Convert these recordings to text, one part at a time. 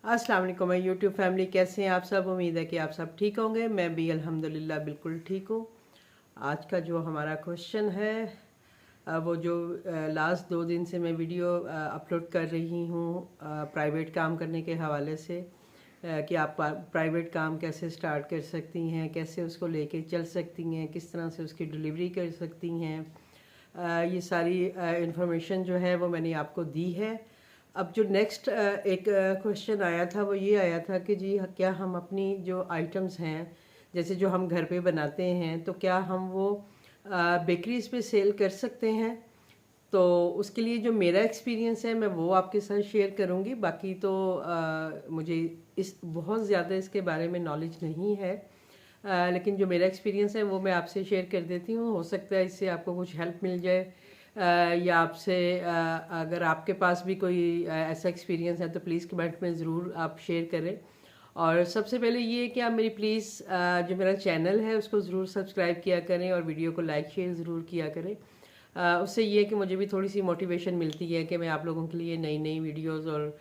अस्सलाम वालेकुम my YouTube family, कैसे हैं आप सब। उम्मीद है कि आप सब ठीक होंगे। मैं भी अल्हम्दुलिल्लाह बिल्कुल ठीक हूँ। आज का जो हमारा क्वेश्चन है वो जो लास्ट 2 दिन से मैं वीडियो अपलोड कर रही हूँ प्राइवेट काम करने के हवाले से, कि आप प्राइवेट काम कैसे स्टार्ट कर सकती हैं, कैसे उसको लेके चल सकती हैं, किस तरह से उसकी डिलीवरी कर सकती हैं। ये सारी इंफॉर्मेशन जो है वो मैंने आपको दी है। अब जो नेक्स्ट एक क्वेश्चन आया था वो ये आया था कि जी क्या हम अपनी जो आइटम्स हैं, जैसे जो हम घर पे बनाते हैं, तो क्या हम वो बेकरीज पे सेल कर सकते हैं। तो उसके लिए जो मेरा एक्सपीरियंस है मैं वो आपके साथ शेयर करूंगी। बाकी तो मुझे इस बहुत ज़्यादा इसके बारे में नॉलेज नहीं है, लेकिन जो मेरा एक्सपीरियंस है वो मैं आपसे शेयर कर देती हूँ। हो सकता है इससे आपको कुछ हेल्प मिल जाए, या आपसे अगर आपके पास भी कोई ऐसा एक्सपीरियंस है तो प्लीज़ कमेंट में ज़रूर आप शेयर करें। और सबसे पहले ये कि आप मेरी प्लीज़ जो मेरा चैनल है उसको ज़रूर सब्सक्राइब किया करें और वीडियो को लाइक शेयर ज़रूर किया करें। उससे ये कि मुझे भी थोड़ी सी मोटिवेशन मिलती है कि मैं आप लोगों के लिए नई नई वीडियोस और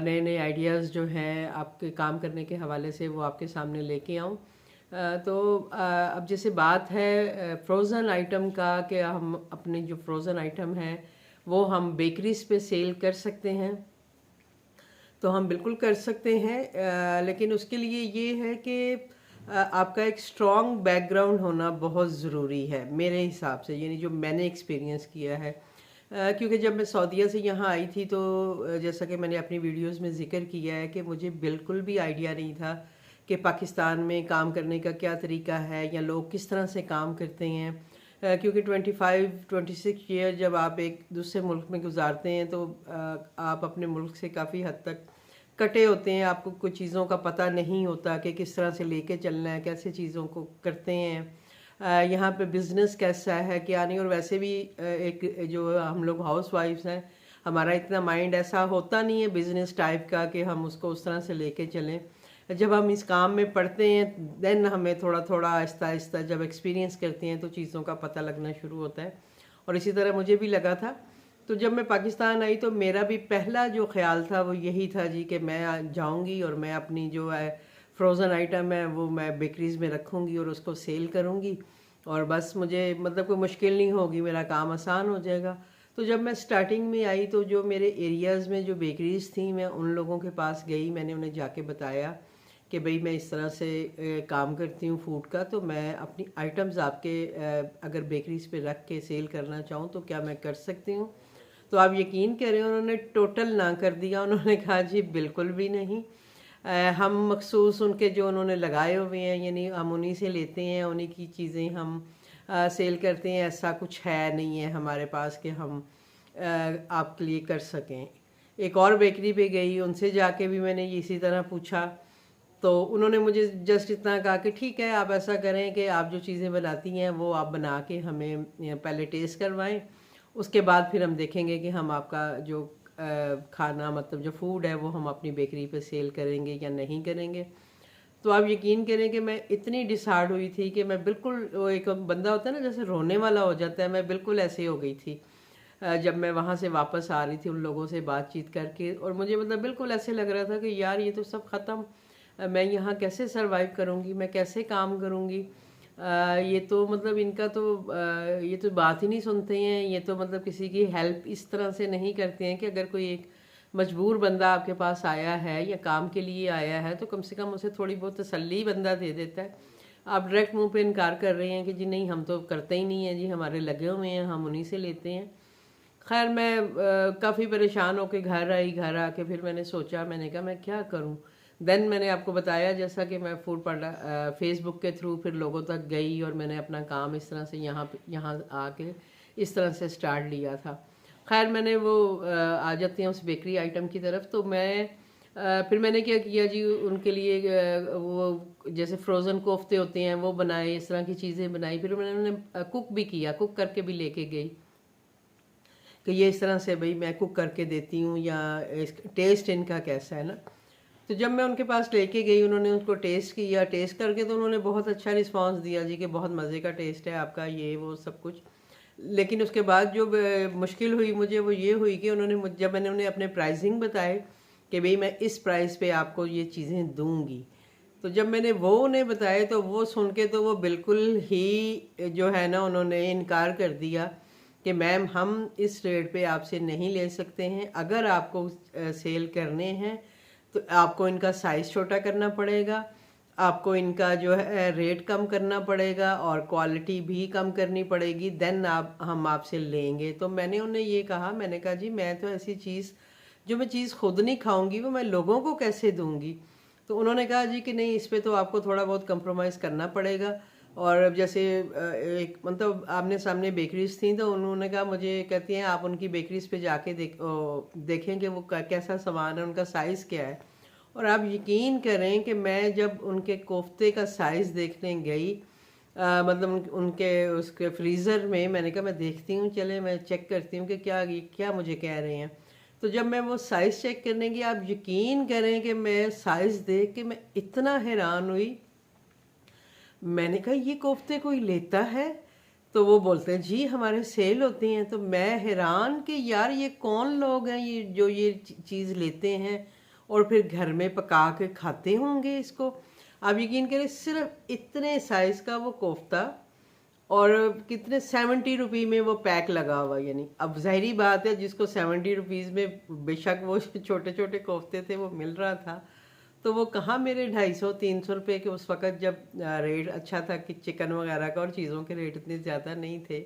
नए नए आइडियाज़ जो हैं आपके काम करने के हवाले से वो आपके सामने लेके आऊँ। तो अब जैसे बात है फ्रोज़न आइटम का, कि हम अपने जो फ्रोज़न आइटम हैं वो हम बेकरीज पे सेल कर सकते हैं। तो हम बिल्कुल कर सकते हैं, लेकिन उसके लिए ये है कि आपका एक स्ट्रॉन्ग बैकग्राउंड होना बहुत ज़रूरी है मेरे हिसाब से, यानी जो मैंने एक्सपीरियंस किया है। क्योंकि जब मैं सऊदीया से यहाँ आई थी तो जैसा कि मैंने अपनी वीडियोस में ज़िक्र किया है कि मुझे बिल्कुल भी आइडिया नहीं था कि पाकिस्तान में काम करने का क्या तरीका है या लोग किस तरह से काम करते हैं। क्योंकि 25-26 ईयर जब आप एक दूसरे मुल्क में गुजारते हैं तो आप अपने मुल्क से काफ़ी हद तक कटे होते हैं। आपको कुछ चीज़ों का पता नहीं होता कि किस तरह से लेके चलना है, कैसे चीज़ों को करते हैं, यहाँ पे बिज़नेस कैसा है क्या नहीं। और वैसे भी एक जो हम लोग हाउस वाइफ्स हैं, हमारा इतना माइंड ऐसा होता नहीं है बिज़नेस टाइप का कि हम उसको उस तरह से लेके चलें। जब हम इस काम में पढ़ते हैं देन हमें थोड़ा थोड़ा आहिस्ता आहिस्ता जब एक्सपीरियंस करते हैं तो चीज़ों का पता लगना शुरू होता है। और इसी तरह मुझे भी लगा था। तो जब मैं पाकिस्तान आई तो मेरा भी पहला जो ख्याल था वो यही था जी कि मैं जाऊंगी और मैं अपनी जो है फ्रोज़न आइटम है वो मैं बेकरीज में रखूंगी और उसको सेल करूंगी, और बस मुझे मतलब कोई मुश्किल नहीं होगी, मेरा काम आसान हो जाएगा। तो जब मैं स्टार्टिंग में आई तो जो मेरे एरियाज़ में जो बेकरीज थी मैं उन लोगों के पास गई, मैंने उन्हें जाके बताया कि भाई मैं इस तरह से काम करती हूँ फूड का, तो मैं अपनी आइटम्स आपके अगर बेकरीज पे रख के सेल करना चाहूँ तो क्या मैं कर सकती हूँ। तो आप यकीन करें उन्होंने टोटल ना कर दिया। उन्होंने कहा जी बिल्कुल भी नहीं। हम मखसूस उनके जो उन्होंने लगाए हुए हैं, यानी हम उन्हीं से लेते हैं, उन्हीं की चीज़ें हम सेल करते हैं। ऐसा कुछ है नहीं है हमारे पास कि हम आपके लिए कर सकें। एक और बेकरी पे गई, उनसे जाके भी मैंने इसी तरह पूछा, तो उन्होंने मुझे जस्ट इतना कहा कि ठीक है आप ऐसा करें कि आप जो चीज़ें बनाती हैं वो आप बना के हमें पहले टेस्ट करवाएं, उसके बाद फिर हम देखेंगे कि हम आपका जो खाना मतलब जो फूड है वो हम अपनी बेकरी पे सेल करेंगे या नहीं करेंगे। तो आप यकीन करें कि मैं इतनी डिसहार्ड हुई थी कि मैं बिल्कुल, वो एक बंदा होता है ना जैसे रोने वाला हो जाता है, मैं बिल्कुल ऐसे हो गई थी जब मैं वहाँ से वापस आ रही थी उन लोगों से बातचीत करके। और मुझे मतलब बिल्कुल ऐसे लग रहा था कि यार ये तो सब ख़त्म, मैं यहाँ कैसे सरवाइव करूँगी, मैं कैसे काम करूँगी। ये तो मतलब इनका तो ये तो बात ही नहीं सुनते हैं, ये तो मतलब किसी की हेल्प इस तरह से नहीं करते हैं कि अगर कोई एक मजबूर बंदा आपके पास आया है या काम के लिए आया है तो कम से कम उसे थोड़ी बहुत तसल्ली बंदा दे देता है। आप डायरेक्ट मुंह पे इनकार कर रहे हैं कि जी नहीं हम तो करते ही नहीं है जी, हमारे लगे हुए हैं, हम उन्हीं से लेते हैं। खैर मैं काफ़ी परेशान होकर घर आई। घर आके फिर मैंने सोचा, मैंने कहा मैं क्या करूं। देन मैंने आपको बताया जैसा कि मैं फूड पढ़ा फेसबुक के थ्रू फिर लोगों तक गई और मैंने अपना काम इस तरह से यहाँ आके इस तरह से स्टार्ट लिया था। खैर मैंने वो आ जाते हैं उस बेकरी आइटम की तरफ। तो मैं फिर मैंने क्या किया जी, उनके लिए वो जैसे फ्रोज़न कोफ्ते होते हैं वो बनाए, इस तरह की चीज़ें बनाई। फिर मैंने उन्हें कुक भी किया, कुक करके भी लेके गई कि ये इस तरह से भाई मैं कुक करके देती हूँ, या टेस्ट इनका कैसा है ना। तो जब मैं उनके पास लेके गई उन्होंने उसको टेस्ट किया, टेस्ट करके तो उन्होंने बहुत अच्छा रिस्पांस दिया जी कि बहुत मज़े का टेस्ट है आपका, ये वो सब कुछ। लेकिन उसके बाद जो मुश्किल हुई मुझे वो ये हुई कि जब मैंने उन्हें अपने प्राइसिंग बताए कि भाई मैं इस प्राइस पे आपको ये चीज़ें दूंगी। तो जब मैंने वो उन्हें बताया तो वो सुन के तो वो बिल्कुल ही जो है ना, उन्होंने इनकार कर दिया कि मैम हम इस रेट पे आपसे नहीं ले सकते हैं, अगर आपको सेल करने हैं तो आपको इनका साइज़ छोटा करना पड़ेगा, आपको इनका जो है रेट कम करना पड़ेगा और क्वालिटी भी कम करनी पड़ेगी, देन आप हम आपसे लेंगे। तो मैंने उन्हें ये कहा, मैंने कहा जी मैं तो ऐसी चीज़ जो मैं चीज़ खुद नहीं खाऊंगी वो मैं लोगों को कैसे दूंगी। तो उन्होंने कहा जी कि नहीं, इस पे तो आपको थोड़ा बहुत कंप्रोमाइज़ करना पड़ेगा। और अब जैसे एक मतलब आमने सामने बेकरीज थी, तो उन्होंने कहा, मुझे कहती हैं आप उनकी बेकरीज पे जाके देखें कि वो कैसा सामान है, उनका साइज़ क्या है। और आप यकीन करें कि मैं जब उनके कोफ्ते का साइज़ देखने गई, मतलब उनके उसके फ्रीज़र में, मैंने कहा मैं देखती हूँ, चले मैं चेक करती हूँ कि क्या मुझे कह रहे हैं। तो जब मैं वो साइज़ चेक करने की, आप यकीन करें कि मैं साइज़ देख के मैं इतना हैरान हुई। मैंने कहा ये कोफ्ते कोई लेता है? तो वो बोलते हैं जी हमारे सेल होती हैं। तो मैं हैरान कि यार ये कौन लोग हैं ये जो ये चीज़ लेते हैं और फिर घर में पका के खाते होंगे इसको। आप यकीन करें, सिर्फ इतने साइज़ का वो कोफ्ता, और कितने 70 रुपये में वो पैक लगा हुआ। यानी अब जाहिर बात है, जिसको 70 रुपीज़ में बेशक वो छोटे छोटे कोफ्ते थे वो मिल रहा था, तो वो कहाँ मेरे 250-300 रुपये के उस वक़्त जब रेट अच्छा था कि चिकन वगैरह का और चीज़ों के रेट इतने ज़्यादा नहीं थे,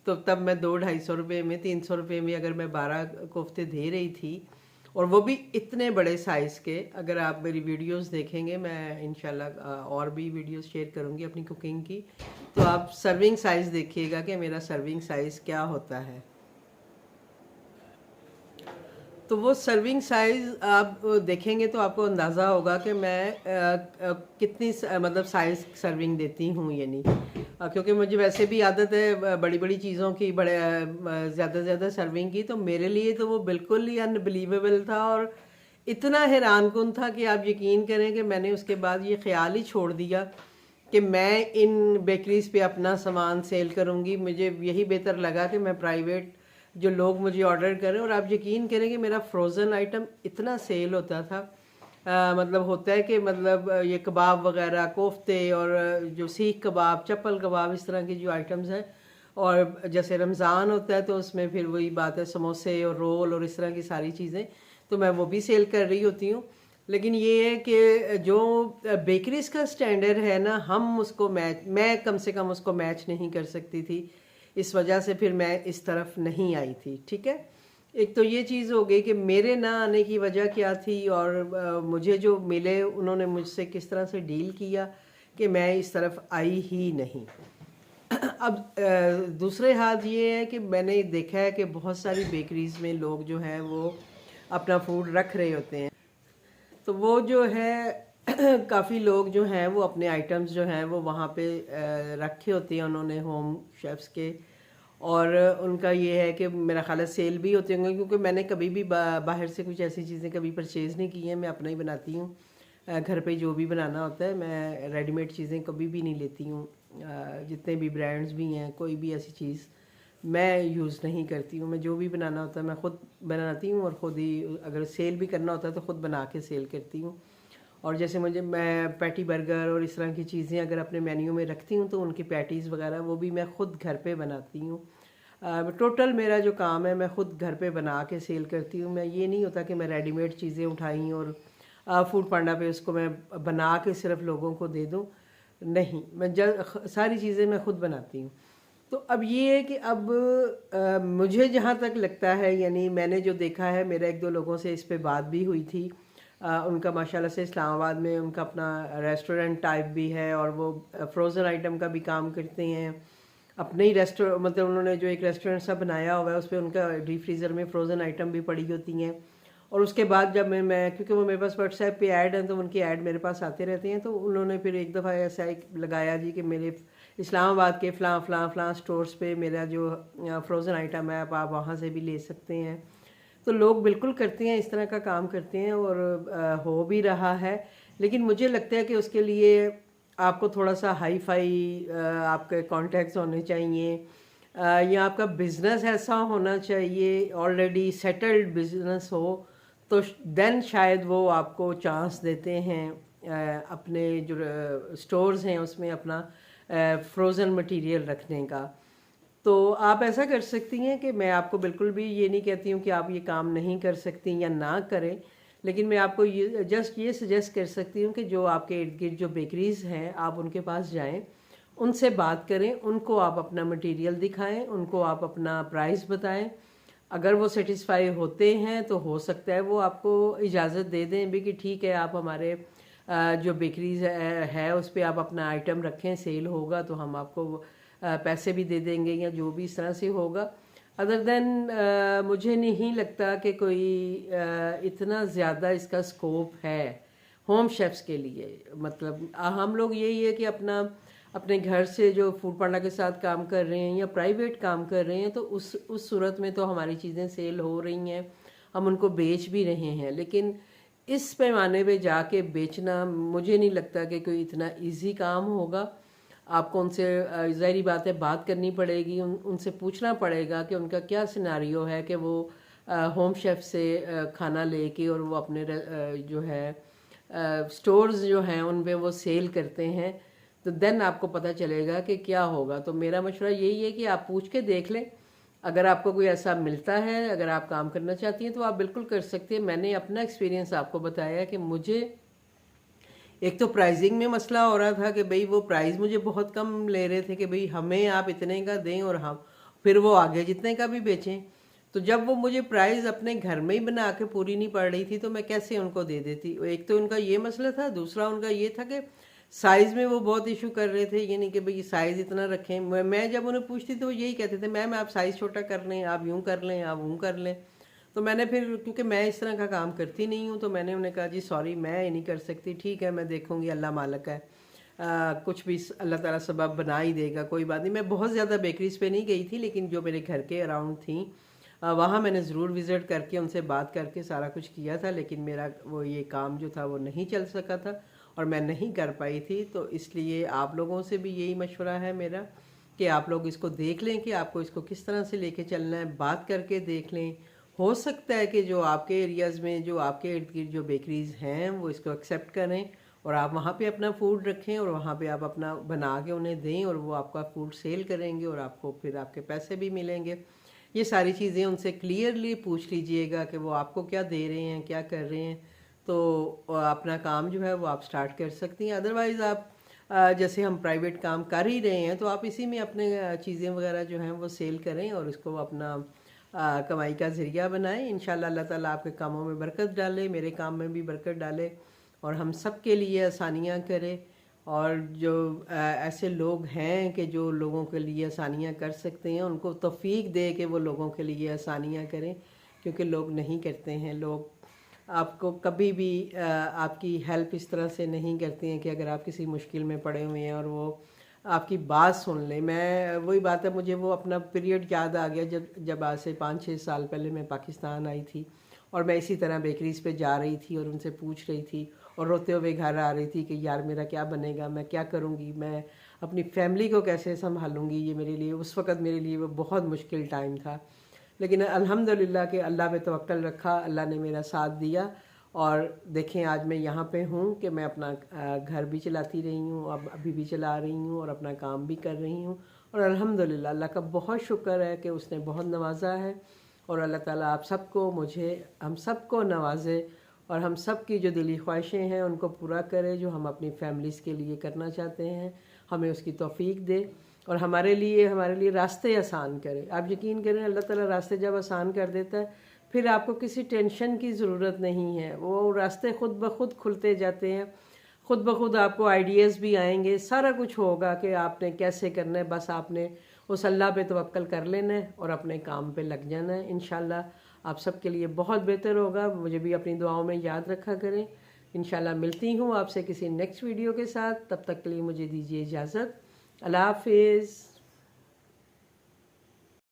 तो तब मैं 200-250 रुपये में, 300 रुपये में अगर मैं 12 कोफ्ते दे रही थी, और वो भी इतने बड़े साइज़ के। अगर आप मेरी वीडियोस देखेंगे, मैं इंशाल्लाह और भी वीडियोस शेयर करूँगी अपनी कुकिंग की, तो आप सर्विंग साइज़ देखिएगा कि मेरा सर्विंग साइज़ क्या होता है। तो वो सर्विंग साइज़ आप देखेंगे तो आपको अंदाज़ा होगा कि मैं कितनी मतलब साइज़ सर्विंग देती हूँ। यानी क्योंकि मुझे वैसे भी आदत है बड़ी बड़ी चीज़ों की, बड़े ज़्यादा से ज़्यादा सर्विंग की। तो मेरे लिए तो वो बिल्कुल ही अनबिलीवेबल था और इतना हैरानकुन था कि आप यकीन करें कि मैंने उसके बाद ये ख्याल ही छोड़ दिया कि मैं इन बेकरीज़ पे अपना सामान सेल करूँगी। मुझे यही बेहतर लगा कि मैं प्राइवेट जो लोग मुझे ऑर्डर करें। और आप यकीन करें कि मेरा फ्रोज़न आइटम इतना सेल होता था, मतलब होता है कि मतलब ये कबाब वगैरह, कोफ्ते और जो सीख कबाब, चप्पल कबाब, इस तरह की जो आइटम्स हैं। और जैसे रमज़ान होता है तो उसमें फिर वही बात है, समोसे और रोल और इस तरह की सारी चीज़ें, तो मैं वो भी सेल कर रही होती हूँ। लेकिन ये है कि जो बेकरीज का स्टैंडर्ड है ना, हम उसको मैं कम से कम उसको मैच नहीं कर सकती थी। इस वजह से फिर मैं इस तरफ नहीं आई थी। ठीक है, एक तो ये चीज़ हो गई कि मेरे ना आने की वजह क्या थी, और मुझे जो मिले उन्होंने मुझसे किस तरह से डील किया कि मैं इस तरफ आई ही नहीं। अब दूसरे हाथ ये है कि मैंने देखा है कि बहुत सारी बेकरीज में लोग जो हैं वो अपना फूड रख रहे होते हैं। तो वो जो है काफ़ी लोग जो हैं वो अपने आइटम्स जो हैं वो वहाँ पे रखे होते हैं उन्होंने, होम शेफ्स के। और उनका ये है कि मेरा ख्याल है सेल भी होते होंगे, क्योंकि मैंने कभी भी बाहर से कुछ ऐसी चीज़ें कभी परचेज़ नहीं की हैं। मैं अपना ही बनाती हूँ, घर पे जो भी बनाना होता है। मैं रेडीमेड चीज़ें कभी भी नहीं लेती हूँ। जितने भी ब्रांड्स भी हैं, कोई भी ऐसी चीज़ मैं यूज़ नहीं करती हूँ। मैं जो भी बनाना होता है मैं ख़ुद बनाती हूँ, और ख़ुद ही अगर सेल भी करना होता है तो ख़ुद बना के सेल करती हूँ। और जैसे मैं पैटी बर्गर और इस तरह की चीज़ें अगर अपने मेन्यू में रखती हूँ तो उनकी पैटीज़ वगैरह वो भी मैं ख़ुद घर पे बनाती हूँ। टोटल मेरा जो काम है मैं ख़ुद घर पे बना के सेल करती हूँ। मैं ये नहीं होता कि मैं रेडीमेड चीज़ें उठाई और फूड पांडा पे उसको मैं बना के सिर्फ लोगों को दे दूँ। नहीं, मैं सारी चीज़ें मैं ख़ुद बनाती हूँ। तो अब ये है कि अब मुझे जहाँ तक लगता है, यानी मैंने जो देखा है, मेरा एक दो लोगों से इस पे बात भी हुई थी। उनका माशाल्लाह से इस्लामाबाद में उनका अपना रेस्टोरेंट टाइप भी है, और वो फ्रोज़न आइटम का भी काम करते हैं। अपने ही मतलब उन्होंने जो एक रेस्टोरेंट सा बनाया हुआ है उस पर उनका डीप फ्रीज़र में फ्रोज़न आइटम भी पड़ी होती हैं। और उसके बाद जब मैं क्योंकि वो मेरे पास व्हाट्सएप पे ऐड हैं तो उनकी ऐड मेरे पास आते रहते हैं, तो उन्होंने फिर एक दफ़ा ऐसा एक लगाया जी कि मेरे इस्लामाबाद के फ़लाँ स्टोर्स पे मेरा जो फ्रोज़न आइटम है आप वहाँ से भी ले सकते हैं। तो लोग बिल्कुल करते हैं, इस तरह का काम करते हैं, और हो भी रहा है। लेकिन मुझे लगता है कि उसके लिए आपको थोड़ा सा हाई फाई आपके कॉन्टैक्ट्स होने चाहिए, या आपका बिज़नेस ऐसा होना चाहिए, ऑलरेडी सेटल्ड बिज़नेस हो, तो देन शायद वो आपको चांस देते हैं अपने जो स्टोर्स हैं उसमें अपना फ्रोज़न मटेरियल रखने का। तो आप ऐसा कर सकती हैं कि मैं आपको बिल्कुल भी ये नहीं कहती हूँ कि आप ये काम नहीं कर सकती या ना करें, लेकिन मैं आपको ये जस्ट ये सजेस्ट कर सकती हूँ कि जो आपके इर्द गिर्द जो बेकरीज़ हैं आप उनके पास जाएं, उनसे बात करें, उनको आप अपना मटेरियल दिखाएं, उनको आप अपना प्राइस बताएं। अगर वो सेटिस्फाई होते हैं तो हो सकता है वो आपको इजाज़त दे दें भी कि ठीक है आप हमारे जो बेकरीज है उस पर आप अपना आइटम रखें, सेल होगा तो हम आपको पैसे भी दे देंगे या जो भी इस तरह से होगा। अदर देन मुझे नहीं लगता कि कोई इतना ज़्यादा इसका स्कोप है होम शेफ्स के लिए। मतलब हम लोग यही है कि अपने घर से जो फूड पांडा के साथ काम कर रहे हैं या प्राइवेट काम कर रहे हैं तो उस सूरत में तो हमारी चीज़ें सेल हो रही हैं, हम उनको बेच भी रहे हैं। लेकिन इस पैमाने पे जाके बेचना मुझे नहीं लगता कि कोई इतना इजी काम होगा। आपको उनसे ज़ाहिरी बात है बात करनी पड़ेगी, उनसे पूछना पड़ेगा कि उनका क्या सिनारियो है कि वो होम शेफ से खाना लेके और वो अपने जो है स्टोर्स जो हैं उन पे वो सेल करते हैं। तो देन आपको पता चलेगा कि क्या होगा। तो मेरा मशवरा यही है कि आप पूछ के देख लें। अगर आपको कोई ऐसा मिलता है, अगर आप काम करना चाहती हैं तो आप बिल्कुल कर सकते हैं। मैंने अपना एक्सपीरियंस आपको बताया कि मुझे एक तो प्राइसिंग में मसला हो रहा था कि भाई वो प्राइस मुझे बहुत कम ले रहे थे कि भाई हमें आप इतने का दें और हम फिर वो आगे जितने का भी बेचें। तो जब वो मुझे प्राइस अपने घर में ही बना के पूरी नहीं पड़ रही थी तो मैं कैसे उनको दे देती। एक तो उनका ये मसला था, दूसरा उनका ये था कि साइज़ में वो बहुत इशू कर रहे थे। ये नहीं कि भाई साइज़ इतना रखें। मैं जब उन्हें पूछती तो वो यही कहते थे मैम आप साइज़ छोटा कर लें, आप यूँ कर लें, आप यूँ कर लें। तो मैंने फिर क्योंकि मैं इस तरह का काम करती नहीं हूँ तो मैंने उन्हें कहा जी सॉरी मैं ये नहीं कर सकती, ठीक है मैं देखूँगी, अल्लाह मालिक है, कुछ भी अल्लाह ताला सबब बना ही देगा, कोई बात नहीं। मैं बहुत ज़्यादा बेकरीज पे नहीं गई थी लेकिन जो मेरे घर के अराउंड थी वहाँ मैंने ज़रूर विज़िट करके उनसे बात करके सारा कुछ किया था। लेकिन मेरा वो ये काम जो था वो नहीं चल सका था और मैं नहीं कर पाई थी। तो इसलिए आप लोगों से भी यही मशवरा है मेरा कि आप लोग इसको देख लें कि आपको इसको किस तरह से लेके चलना है, बात करके देख लें। हो सकता है कि जो आपके एरियाज़ में जो आपके इर्द गिर्द जो बेकरीज़ हैं वो इसको एक्सेप्ट करें और आप वहाँ पे अपना फूड रखें और वहाँ पे आप अपना बना के उन्हें दें और वो आपका फूड सेल करेंगे और आपको फिर आपके पैसे भी मिलेंगे। ये सारी चीज़ें उनसे क्लियरली पूछ लीजिएगा कि वो आपको क्या दे रहे हैं, क्या कर रहे हैं। तो अपना काम जो है वो आप स्टार्ट कर सकती हैं। अदरवाइज़ आप जैसे हम प्राइवेट काम कर ही रहे हैं तो आप इसी में अपने चीज़ें वगैरह जो हैं वो सेल करें और इसको अपना कमाई का ज़रिया बनाएं। इंशाल्लाह अल्लाह ताला आपके कामों में बरकत डाले, मेरे काम में भी बरकत डाले और हम सब के लिए आसानियाँ करे। और जो ऐसे लोग हैं कि जो लोगों के लिए आसानियाँ कर सकते हैं उनको तौफीक दे कि वो लोगों के लिए आसानियाँ करें, क्योंकि लोग नहीं करते हैं। लोग आपको कभी भी आपकी हेल्प इस तरह से नहीं करते हैं कि अगर आप किसी मुश्किल में पड़े हुए हैं और वो आपकी बात सुन लें। मैं वही बात है, मुझे वो अपना पीरियड याद आ गया जब आज से 5-6 साल पहले मैं पाकिस्तान आई थी और मैं इसी तरह बेकरीज पे जा रही थी और उनसे पूछ रही थी और रोते हुए घर आ रही थी कि यार मेरा क्या बनेगा, मैं क्या करूँगी, मैं अपनी फैमिली को कैसे संभालूँगी। ये मेरे लिए उस वक़्त मेरे लिए वो बहुत मुश्किल टाइम था। लेकिन अल्हम्दुलिल्लाह कि अल्लाह पे तवक्कल रखा, अल्लाह ने मेरा साथ दिया और देखें आज मैं यहाँ पे हूँ कि मैं अपना घर भी चलाती रही हूँ, अब अभी भी चला रही हूँ और अपना काम भी कर रही हूँ। और अल्हम्दुलिल्लाह अल्लाह का बहुत शुक्र है कि उसने बहुत नवाजा है। और अल्लाह ताला आप सबको, मुझे, हम सबको नवाजे और हम सब की जो दिली ख्वाहिशें हैं उनको पूरा करे, जो हम अपनी फैमिलीज़ के लिए करना चाहते हैं हमें उसकी तौफीक दे और हमारे लिए रास्ते आसान करे। आप यकीन करें अल्लाह ताला रास्ते जब आसान कर देता है फिर आपको किसी टेंशन की ज़रूरत नहीं है, वो रास्ते खुद ब खुद खुलते जाते हैं, खुद ब खुद आपको आइडियाज़ भी आएंगे, सारा कुछ होगा कि आपने कैसे करना है। बस आपने उस अल्लाह पे तवक्कल कर लेना है और अपने काम पे लग जाना है। इंशाल्लाह आप सबके लिए बहुत बेहतर होगा। मुझे भी अपनी दुआओं में याद रखा करें। इंशाल्लाह मिलती हूँ आपसे किसी नेक्स्ट वीडियो के साथ, तब तक के लिए मुझे दीजिए इजाज़त। अल्लाह हाफिज़।